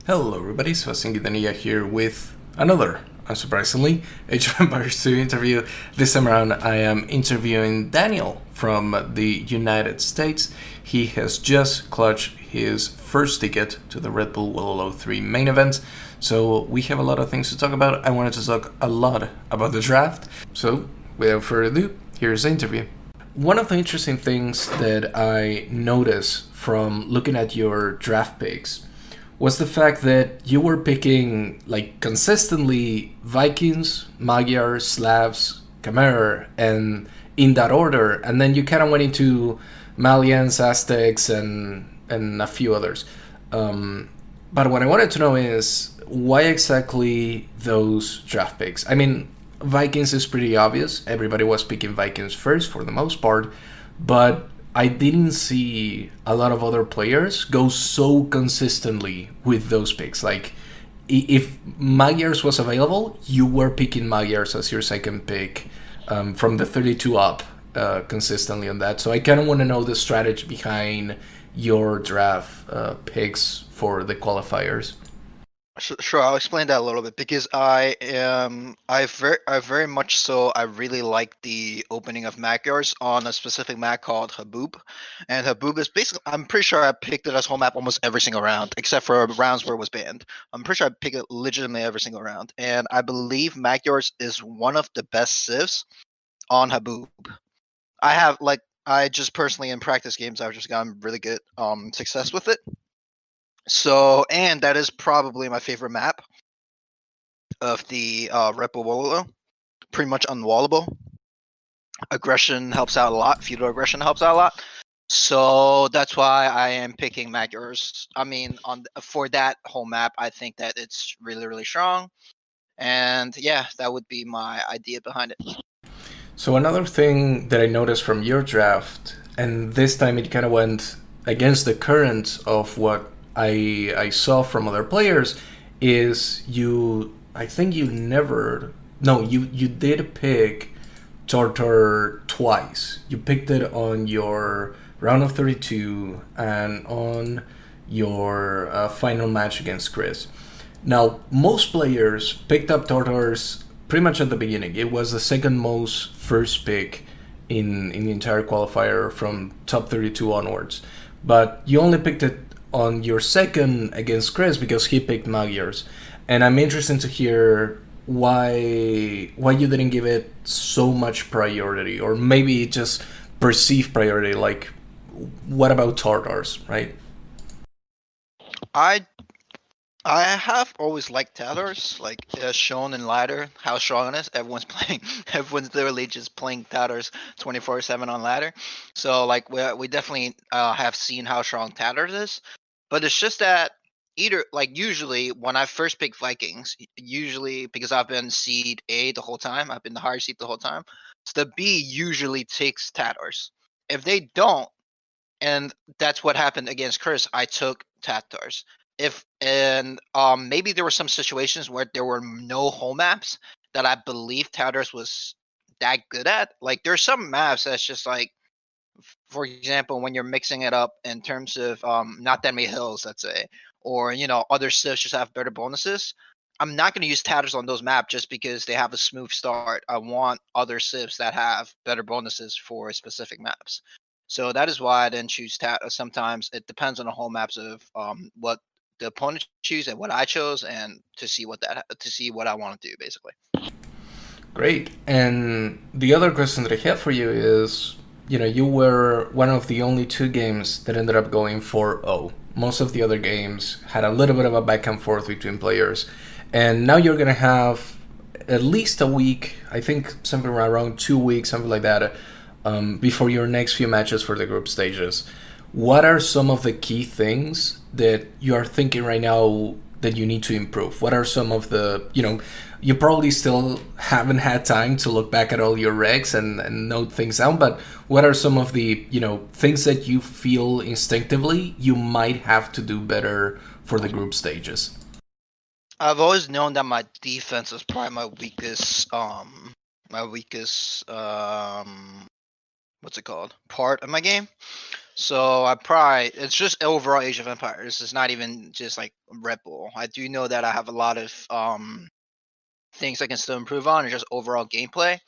Hello everybody, so Dania here with another, unsurprisingly, Age of Empires 2 interview. This time around I am interviewing Daniel from the United States. He has just clutched his first ticket to the Red Bull Wololo 3 main event, so we have a lot of things to talk about. I wanted to talk a lot about the draft, so without further ado, here's the interview. One of the interesting things that I noticed from looking at your draft picks was the fact that you were picking like consistently Vikings, Magyars, Slavs, Khmer, and in that order, and then you kind of went into Malians, Aztecs, and a few others. But what I wanted to know is why exactly those draft picks? I mean, Vikings is pretty obvious. Everybody was picking Vikings first for the most part, but I didn't see a lot of other players go so consistently with those picks. Like, if Magyars was available, you were picking Magyars as your second pick from the 32 up consistently on that. So I kind of want to know the strategy behind your draft picks for the qualifiers. Sure, I'll explain that a little bit because I very much so I really like the opening of Magyars on a specific map called Haboob, and Haboob is basically I'm pretty sure I picked it as home map almost every single round except for rounds where it was banned. I'm pretty sure I picked it legitimately every single round, and I believe Magyars is one of the best civs on Haboob. I just personally in practice games I've just gotten really good success with it. So, and that is probably my favorite map of the Red Bull Wololo. Pretty much unwallable. Aggression helps out a lot. Feudal aggression helps out a lot. So that's why I am picking Magyars. I mean, for that whole map, I think that it's really, really strong. And yeah, that would be my idea behind it. So another thing that I noticed from your draft, and this time it kind of went against the current of what I saw from other players, is you. I think you never. No, you did pick Tartar twice. You picked it on your round of 32 and on your final match against Chris. Now, most players picked up Tartars pretty much at the beginning. It was the second most first pick in the entire qualifier from top 32 onwards. But you only picked it on your second against Chris because he picked Magyars. And I'm interested to hear why you didn't give it so much priority, or maybe just perceived priority. Like, what about Tartars, right? I I have always liked Tatars, like shown in ladder how strong it is. Everyone's playing, everyone's literally just playing Tatars 24/7 on ladder. So like we definitely have seen how strong Tatars is, but it's just that either like usually when I first pick Vikings, usually because I've been seed A the whole time, I've been the higher seed the whole time. So the B usually takes Tatars. If they don't, and that's what happened against Chris. I took Tatars. If and maybe there were some situations where there were no home maps that I believe Tatars was that good at. Like there's some maps that's just like, for example, when you're mixing it up in terms of not that many hills, let's say, or other civs just have better bonuses. I'm not going to use Tatars on those maps just because they have a smooth start. I want other civs that have better bonuses for specific maps. So that is why I didn't choose Sometimes it depends on the whole maps of what the opponent choose and what I chose, and to see what I want to do basically. Great. And the other question that I have for you is, you were one of the only two games that ended up going 4-0. Most of the other games had a little bit of a back and forth between players. And now you're going to have at least a week, I think something around 2 weeks, something like that, before your next few matches for the group stages. What are some of the key things that you are thinking right now that you need to improve? What are some of the, you probably still haven't had time to look back at all your regs and note things down, but what are some of the, things that you feel instinctively you might have to do better for the group stages? I've always known that my defense is probably my weakest what's it called, part of my game. So it's just overall Age of Empires. It's not even just like Red Bull. I do know that I have a lot of things I can still improve on, and just overall gameplay.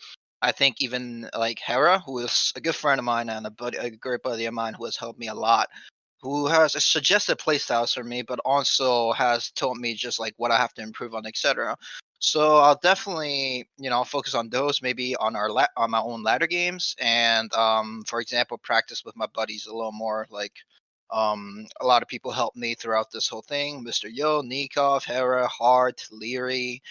I think even like Hera, who is a good friend of mine and a great buddy of mine who has helped me a lot, who has suggested playstyles for me, but also has told me just like what I have to improve on, etc. So I'll definitely, focus on those, maybe on on my own ladder games, and for example, practice with my buddies a little more. Like, a lot of people helped me throughout this whole thing: Mr. Yo, Nikov, Hera, Hart, Leary,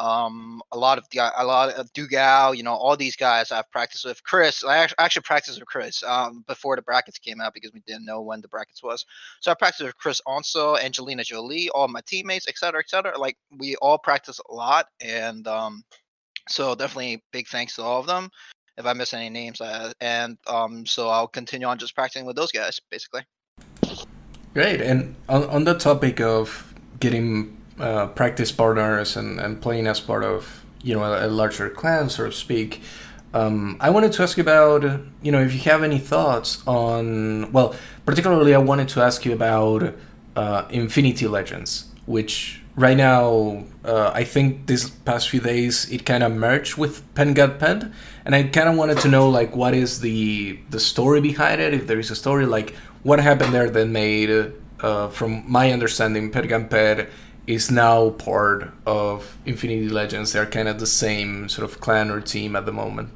a lot of Dugal, all these guys I've practiced with. Chris, I actually practiced with Chris before the brackets came out because we didn't know when the brackets was. So I practiced with Chris also, Angelina Jolie, all my teammates, etc., etc. Like, we all practice a lot, and so definitely big thanks to all of them. If I miss any names, so I'll continue on just practicing with those guys, basically. Great. And on the topic of getting practice partners and playing as part of a larger clan, so to speak, I wanted to ask you about if you have any thoughts on, well, particularly I wanted to ask you about Infinity Legends, which right now I think these past few days it kind of merged with Pen Got Penned, and I kind of wanted to know like what is the story behind it, if there is a story, like what happened there that made, from my understanding, Pen Got Penned is now part of Infinity Legends. They're kind of the same sort of clan or team at the moment.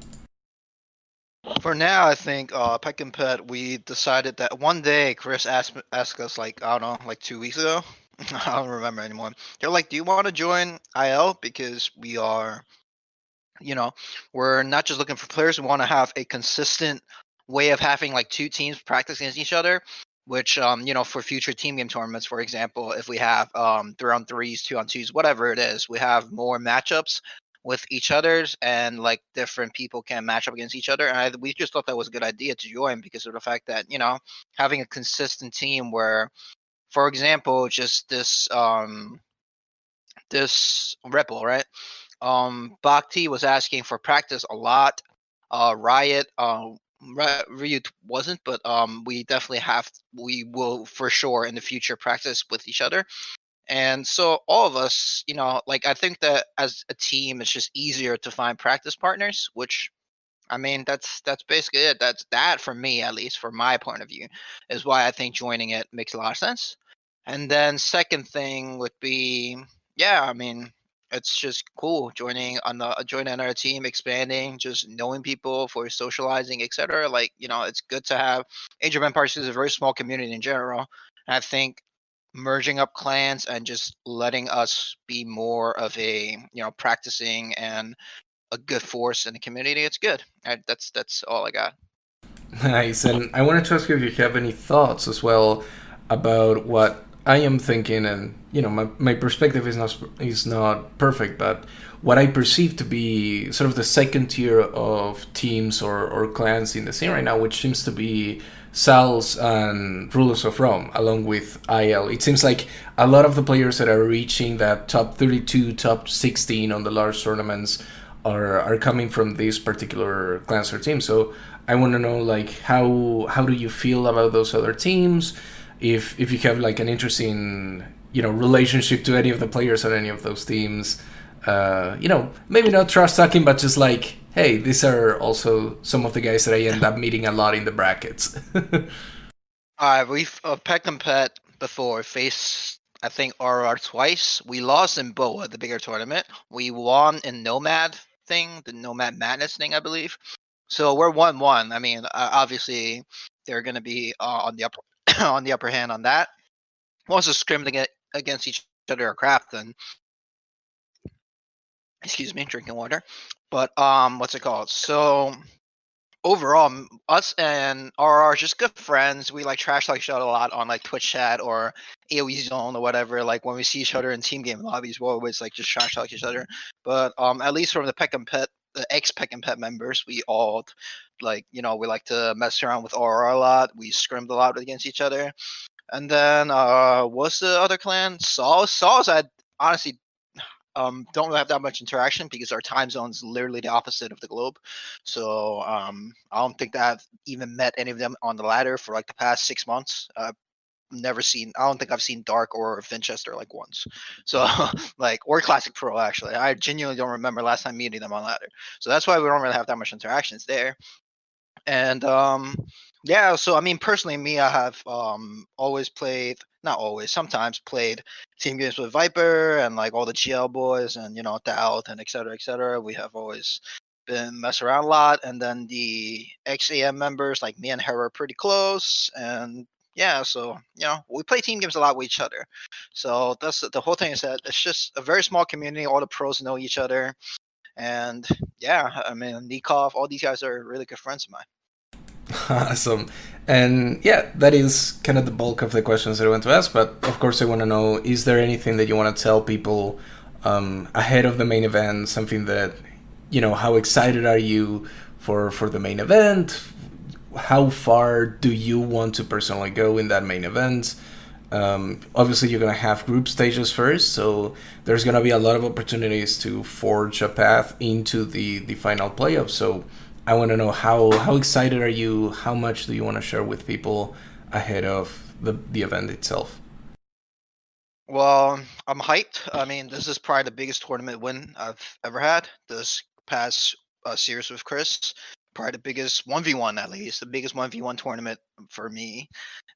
For now, I think Peck and Pet, we decided that one day Chris asked us, like, I don't know, like 2 weeks ago. I don't remember anymore. They're like, "Do you want to join IL? Because we are, you know, we're not just looking for players. We want to have a consistent way of having like two teams practice against each other, which, for future team game tournaments, for example, if we have 3-on-3s, 2-on-2s, whatever it is, we have more matchups with each other's, and like different people can match up against each other. And we just thought that was a good idea to join because of the fact that, having a consistent team where, for example, just this Ripple, right? Bhakti was asking for practice a lot. Riot, Ryut wasn't, but we will for sure in the future practice with each other. And so all of us, like, I think that as a team, it's just easier to find practice partners, which, I mean, that's basically it. That's that for me, at least from my point of view, is why I think joining it makes a lot of sense. And then second thing would be, yeah, I mean, it's just cool joining another team, expanding, just knowing people for socializing, etc. Like, it's good to have. Age of Empires is a very small community in general, and I think merging up clans and just letting us be more of a, practicing and a good force in the community. It's good. That's all I got. Nice. And I wanted to ask you if you have any thoughts as well about what I am thinking. And my perspective is not perfect, but what I perceive to be sort of the second tier of teams or clans in the scene right now, which seems to be Sal's and Rulers of Rome, along with IL. It seems like a lot of the players that are reaching that top 32, top 16 on the large tournaments are coming from these particular clans or teams. So I want to know like how do you feel about those other teams? If you have like an interesting relationship to any of the players on any of those teams, maybe not trash talking, but just like, hey, these are also some of the guys that I end up meeting a lot in the brackets. We've Peck and Pet before faced, I think, RR twice. We lost in Boa, the bigger tournament. We won in Nomad thing, the Nomad Madness thing, I believe. So we're 1-1. I mean, obviously they're going to be on the upper on the upper hand on that. Once a scrim to get against each other or crap, then, excuse me, drinking water. But what's it called? So overall, us and RR are just good friends. We like trash talk each other a lot on like Twitch chat or AoE Zone or whatever. Like when we see each other in team game lobbies, we'll always like just trash talk each other. But at least from the Peck and Pet, the ex Peck and Pet members, we all like, we like to mess around with RR a lot. We scrimmed a lot against each other. And then what's the other clan? Saul's. I honestly don't really have that much interaction because our time zone's literally the opposite of the globe. So I don't think that I've even met any of them on the ladder for like the past 6 months. Never seen. I don't think I've seen Dark or Vinchester like once. So like or Classic Pro actually. I genuinely don't remember last time meeting them on ladder. So that's why we don't really have that much interactions there. And yeah, so I mean personally me, I have always played, not always, sometimes played team games with Viper and like all the GL boys and Doubt and et cetera, et cetera. We have always been mess around a lot, and then the XAM members like me and her are pretty close, and yeah, so we play team games a lot with each other. So that's the whole thing, is that it's just a very small community. All the pros know each other, and yeah, I mean Nikov, all these guys are really good friends of mine. Awesome. And yeah, that is kind of the bulk of the questions that I want to ask. But of course, I want to know, is there anything that you want to tell people ahead of the main event? Something that, how excited are you for the main event? How far do you want to personally go in that main event? Obviously, you're going to have group stages first, so there's going to be a lot of opportunities to forge a path into the final playoffs. So I want to know how excited are you? How much do you want to share with people ahead of the event itself? Well, I'm hyped. I mean, this is probably the biggest tournament win I've ever had. This past series with Chris, probably the biggest 1v1, at least the biggest 1v1 tournament for me,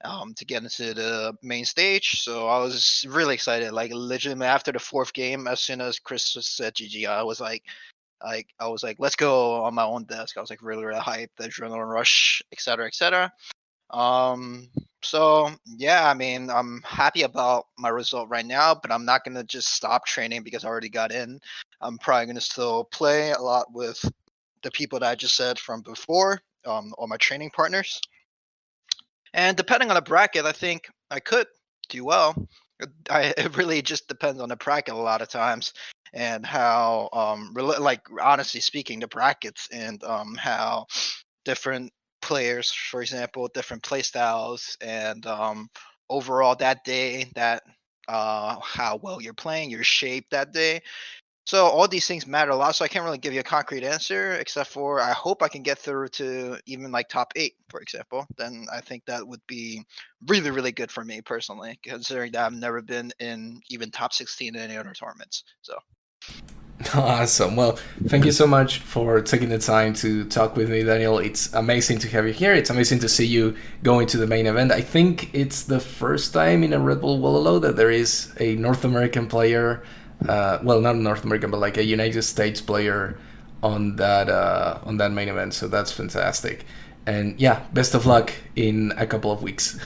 to get into the main stage. So I was really excited. Like literally after the fourth game, as soon as Chris said GG, I was like, let's go on my own desk. I was like really, really hyped, the adrenaline rush, et cetera, et cetera. So yeah, I mean, I'm happy about my result right now, but I'm not gonna just stop training because I already got in. I'm probably gonna still play a lot with the people that I just said from before, all my training partners. And depending on the bracket, I think I could do well. It really just depends on the bracket a lot of times, and how like honestly speaking, the brackets and how different players, for example, different play styles, and overall that day, that how well you're playing, your shape that day. So all these things matter a lot. So I can't really give you a concrete answer, except for I hope I can get through to even like top 8, for example. Then I think that would be really, really good for me personally, considering that I've never been in even top 16 in any other tournaments. So Awesome. Well, thank you so much for taking the time to talk with me, Daniel. It's amazing to have you here. It's amazing to see you going to the main event. I think it's the first time in a Red Bull Wololo that there is a North American player, well, not North American, but like a United States player on that main event. So that's fantastic. And yeah, best of luck in a couple of weeks.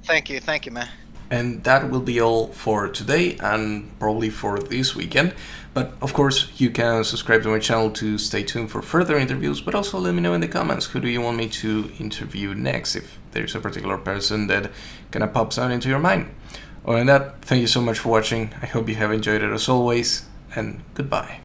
thank you, man. And that will be all for today and probably for this weekend. But of course, you can subscribe to my channel to stay tuned for further interviews, but also let me know in the comments who do you want me to interview next, if there's a particular person that kind of pops out into your mind. Other than that, thank you so much for watching. I hope you have enjoyed it as always, and goodbye.